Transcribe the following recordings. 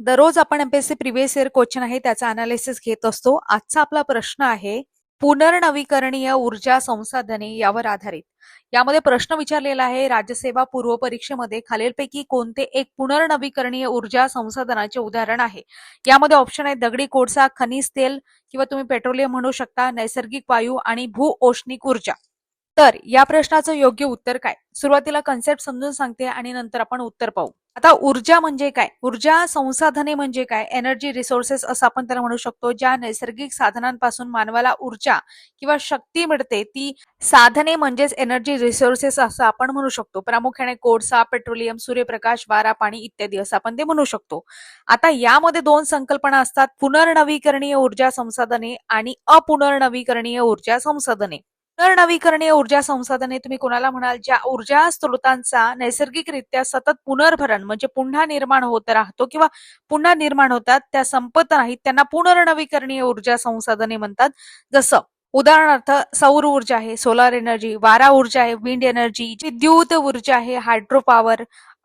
दररोज आपण MPSC previous year question आहे त्याचा अनालिसिस घेत असतो. आजचा आपला प्रश्न आहे पुनर्नवीकरणीय ऊर्जा संसाधने यावर आधारित. यामध्ये प्रश्न विचारलेला आहे राज्यसेवा पूर्व परीक्षेमध्ये खालीलपैकी कोणते एक पुनर्नवीकरणीय ऊर्जा संसाधनाचे उदाहरण आहे. यामध्ये ऑप्शन आहे दगडी कोळसा, खनिज तेल किंवा तुम्ही पेट्रोलियम म्हणू शकता, नैसर्गिक वायू आणि भूऔष्णिक ऊर्जा. तर या प्रश्नाचं योग्य उत्तर काय? सुरुवातीला कन्सेप्ट समजून सांगते आणि नंतर आपण उत्तर पाहू. आता ऊर्जा म्हणजे काय? ऊर्जा संसाधने म्हणजे काय? एनर्जी रिसोर्सेस असं आपण त्याला म्हणू शकतो. ज्या नैसर्गिक साधनांपासून मानवाला ऊर्जा किंवा शक्ती मिळते ती साधने म्हणजेच एनर्जी रिसोर्सेस असं आपण म्हणू शकतो. प्रामुख्याने कोळसा, पेट्रोलियम, सूर्यप्रकाश, वारा, पाणी इत्यादी असं आपण ते म्हणू शकतो. आता यामध्ये दोन संकल्पना असतात, पुनर्नवीकरणीय ऊर्जा संसाधने आणि अपुनर्नवीकरणीय ऊर्जा संसाधने. पुनर्नवीकरणीय ऊर्जा संसाधने तुम्ही कोणाला म्हणाल? ज्या ऊर्जा स्त्रोतांचा नैसर्गिकरित्या सतत पुनर्भरण म्हणजे पुन्हा निर्माण होत राहतो किंवा पुन्हा निर्माण होतात, त्या संपत नाहीत, त्यांना पुनर्नवीकरणीय ऊर्जा संसाधने म्हणतात. जसं उदाहरणार्थ सौर ऊर्जा आहे, सोलार एनर्जी, वारा ऊर्जा आहे, विंड एनर्जी, विद्युत ऊर्जा आहे, हायड्रो पॉवर,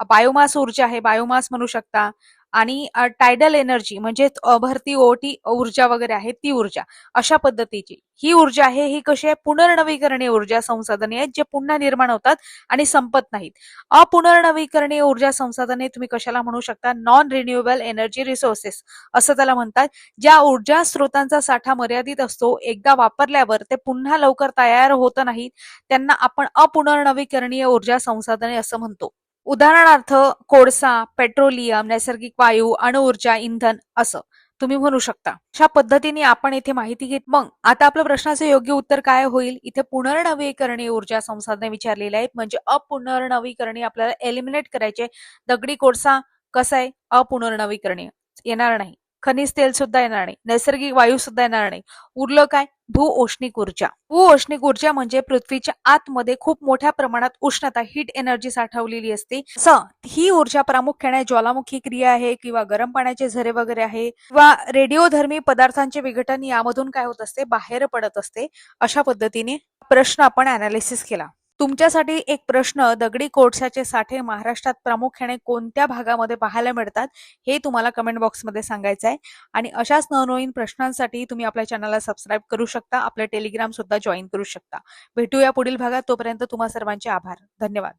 बायोमास ऊर्जा आहे, बायोमास म्हणू शकता, आणि टायडल एनर्जी म्हणजे भरती ओटी ऊर्जा वगैरे आहे ती ऊर्जा. अशा पद्धतीची ही ऊर्जा आहे, ही कशी आहे? पुनर्नवीकरणीय ऊर्जा संसाधने आहेत जे पुन्हा निर्माण होतात आणि संपत नाहीत. अपुनर्नवीकरणीय ऊर्जा संसाधने तुम्ही कशाला म्हणू शकता? नॉन रिन्युएबल एनर्जी रिसोर्सेस असं त्याला म्हणतात. ज्या ऊर्जा स्रोतांचा साठा मर्यादित असतो, एकदा वापरल्यावर ते पुन्हा लवकर तयार होत नाहीत, त्यांना आपण अपुनर्नवीकरणीय ऊर्जा संसाधने असं म्हणतो. उदाहरणार्थ कोळसा, पेट्रोलियम, नैसर्गिक वायू, अणुऊर्जा, इंधन असं तुम्ही म्हणू शकता. अशा पद्धतीने आपण इथे माहिती घेत. मग आता आपल्या प्रश्नाचं योग्य उत्तर काय होईल? इथे पुनर्नवीकरणीय ऊर्जा संसाधने विचारलेली आहेत, म्हणजे अपुनर्नवीकरणीय आपल्याला एलिमिनेट करायचे. दगडी कोळसा कसं आहे? अपुनर्नवीकरणीय येणार नाही. खनिज तेल सुद्धा येणार नाही, नैसर्गिक वायू सुद्धा येणार नाही. उरलं काय? भूऔष्णिक ऊर्जा. भूऔष्णिक ऊर्जा म्हणजे पृथ्वीच्या आतमध्ये खूप मोठ्या प्रमाणात उष्णता, हीट एनर्जी साठवलेली असते. ही ऊर्जा प्रामुख्याने ज्वालामुखी क्रिया आहे किंवा गरम पाण्याचे झरे वगैरे आहे किंवा रेडिओधर्मी पदार्थांचे विघटन यामधून काय होत असते? बाहेर पडत असते. अशा पद्धतीने प्रश्न आपण अनालिसिस केला. तुमच्यासाठी एक प्रश्न, दगडी कोळशाचे साठे महाराष्ट्रात प्रामुख्याने कोणत्या भागामध्ये पाहायला मिळतात हे तुम्हाला कमेंट बॉक्समध्ये सांगायचं आहे. आणि अशाच नवनवीन प्रश्नांसाठी तुम्ही आपल्या चॅनलला सबस्क्राईब करू शकता, आपलं टेलिग्राम सुद्धा जॉईन करू शकता. भेटूया पुढील भागात. तोपर्यंत तुम्हा सर्वांचे आभार. धन्यवाद.